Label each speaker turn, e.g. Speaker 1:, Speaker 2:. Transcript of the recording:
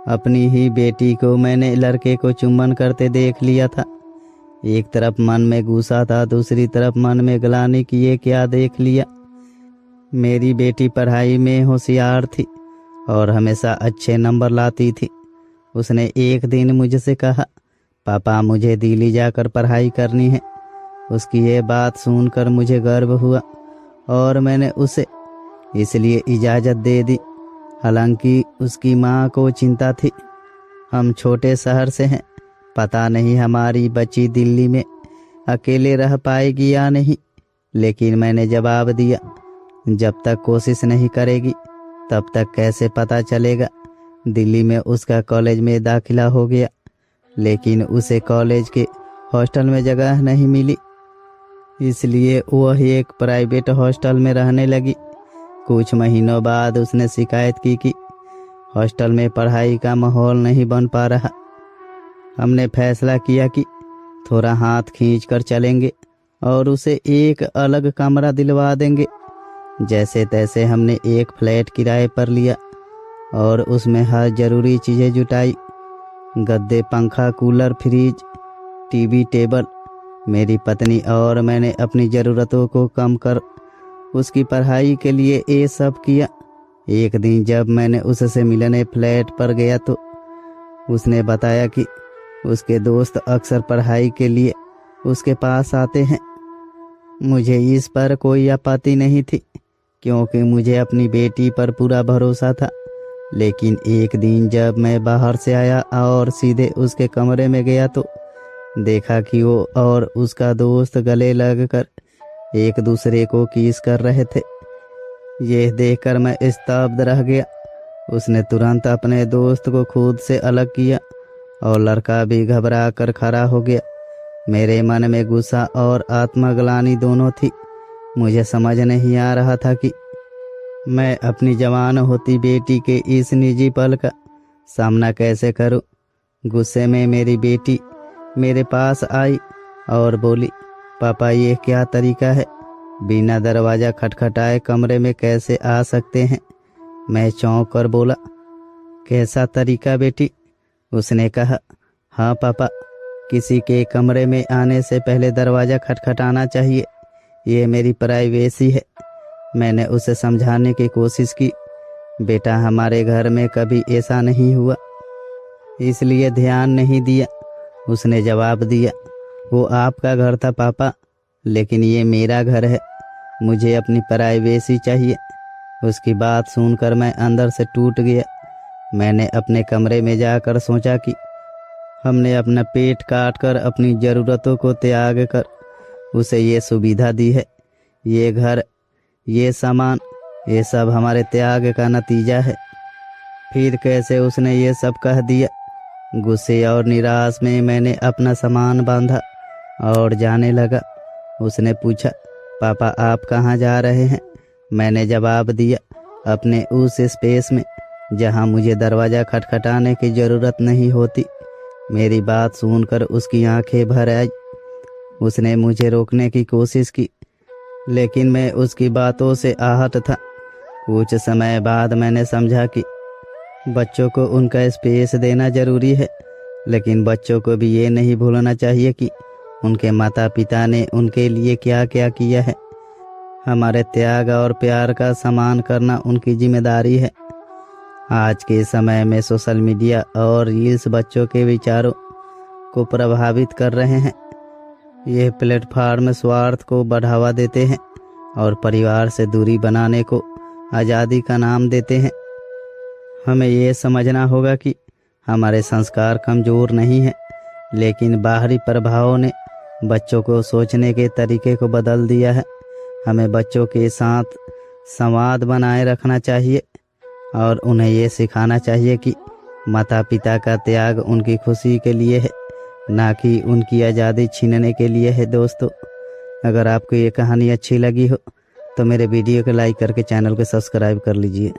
Speaker 1: अपनी ही बेटी को मैंने लड़के को चुम्बन करते देख लिया था। एक तरफ मन में गुस्सा था, दूसरी तरफ मन में ग्लानि कि ये क्या देख लिया। मेरी बेटी पढ़ाई में होशियार थी और हमेशा अच्छे नंबर लाती थी। उसने एक दिन मुझसे कहा, पापा मुझे दिल्ली जाकर पढ़ाई करनी है। उसकी ये बात सुनकर मुझे गर्व हुआ और मैंने उसे इसलिए इजाज़त दे दी। हालांकि उसकी माँ को चिंता थी, हम छोटे शहर से हैं, पता नहीं हमारी बच्ची दिल्ली में अकेले रह पाएगी या नहीं। लेकिन मैंने जवाब दिया, जब तक कोशिश नहीं करेगी तब तक कैसे पता चलेगा। दिल्ली में उसका कॉलेज में दाखिला हो गया, लेकिन उसे कॉलेज के हॉस्टल में जगह नहीं मिली, इसलिए वह एक प्राइवेट हॉस्टल में रहने लगी। कुछ महीनों बाद उसने शिकायत की कि हॉस्टल में पढ़ाई का माहौल नहीं बन पा रहा। हमने फैसला किया कि थोड़ा हाथ खींच कर चलेंगे और उसे एक अलग कमरा दिलवा देंगे। जैसे तैसे हमने एक फ्लैट किराए पर लिया और उसमें हर ज़रूरी चीज़ें जुटाई, गद्दे, पंखा, कूलर, फ्रिज, टीवी, टेबल। मेरी पत्नी और मैंने अपनी ज़रूरतों को कम कर उसकी पढ़ाई के लिए ये सब किया। एक दिन जब मैंने उससे मिलने फ्लैट पर गया तो उसने बताया कि उसके दोस्त अक्सर पढ़ाई के लिए उसके पास आते हैं। मुझे इस पर कोई आपत्ति नहीं थी क्योंकि मुझे अपनी बेटी पर पूरा भरोसा था। लेकिन एक दिन जब मैं बाहर से आया और सीधे उसके कमरे में गया तो देखा कि वो और उसका दोस्त गले लगकर एक दूसरे को किस कर रहे थे। यह देखकर मैं स्तब्ध रह गया। उसने तुरंत अपने दोस्त को खुद से अलग किया और लड़का भी घबरा कर खड़ा हो गया। मेरे मन में गुस्सा और आत्मग्लानि दोनों थी। मुझे समझ नहीं आ रहा था कि मैं अपनी जवान होती बेटी के इस निजी पल का सामना कैसे करूं। गुस्से में मेरी बेटी मेरे पास आई और बोली, पापा ये क्या तरीका है, बिना दरवाज़ा खटखटाए कमरे में कैसे आ सकते हैं। मैं चौंक कर बोला, कैसा तरीका बेटी? उसने कहा, हाँ पापा, किसी के कमरे में आने से पहले दरवाज़ा खटखटाना चाहिए, ये मेरी प्राइवेसी है। मैंने उसे समझाने की कोशिश की, बेटा हमारे घर में कभी ऐसा नहीं हुआ, इसलिए ध्यान नहीं दिया। उसने जवाब दिया, वो आपका घर था पापा, लेकिन ये मेरा घर है, मुझे अपनी प्राइवेसी चाहिए। उसकी बात सुनकर मैं अंदर से टूट गया। मैंने अपने कमरे में जाकर सोचा कि हमने अपना पेट काट कर अपनी ज़रूरतों को त्याग कर उसे ये सुविधा दी है। ये घर, ये सामान, ये सब हमारे त्याग का नतीजा है। फिर कैसे उसने ये सब कह दिया। गुस्से और निराश में मैंने अपना सामान बांधा और जाने लगा। उसने पूछा, पापा आप कहाँ जा रहे हैं? मैंने जवाब दिया, अपने उस स्पेस में जहाँ मुझे दरवाज़ा खटखटाने की ज़रूरत नहीं होती। मेरी बात सुनकर उसकी आंखें भर आई। उसने मुझे रोकने की कोशिश की, लेकिन मैं उसकी बातों से आहत था। कुछ समय बाद मैंने समझा कि बच्चों को उनका स्पेस देना ज़रूरी है, लेकिन बच्चों को भी ये नहीं भूलना चाहिए कि उनके माता पिता ने उनके लिए क्या क्या किया है। हमारे त्याग और प्यार का सम्मान करना उनकी जिम्मेदारी है। आज के समय में सोशल मीडिया और रील्स बच्चों के विचारों को प्रभावित कर रहे हैं। यह प्लेटफॉर्म स्वार्थ को बढ़ावा देते हैं और परिवार से दूरी बनाने को आज़ादी का नाम देते हैं। हमें ये समझना होगा कि हमारे संस्कार कमज़ोर नहीं हैं, लेकिन बाहरी प्रभावों ने बच्चों को सोचने के तरीके को बदल दिया है। हमें बच्चों के साथ संवाद बनाए रखना चाहिए और उन्हें ये सिखाना चाहिए कि माता पिता का त्याग उनकी खुशी के लिए है, ना कि उनकी आज़ादी छीनने के लिए है। दोस्तों, अगर आपको ये कहानी अच्छी लगी हो तो मेरे वीडियो को लाइक करके चैनल को सब्सक्राइब कर लीजिए।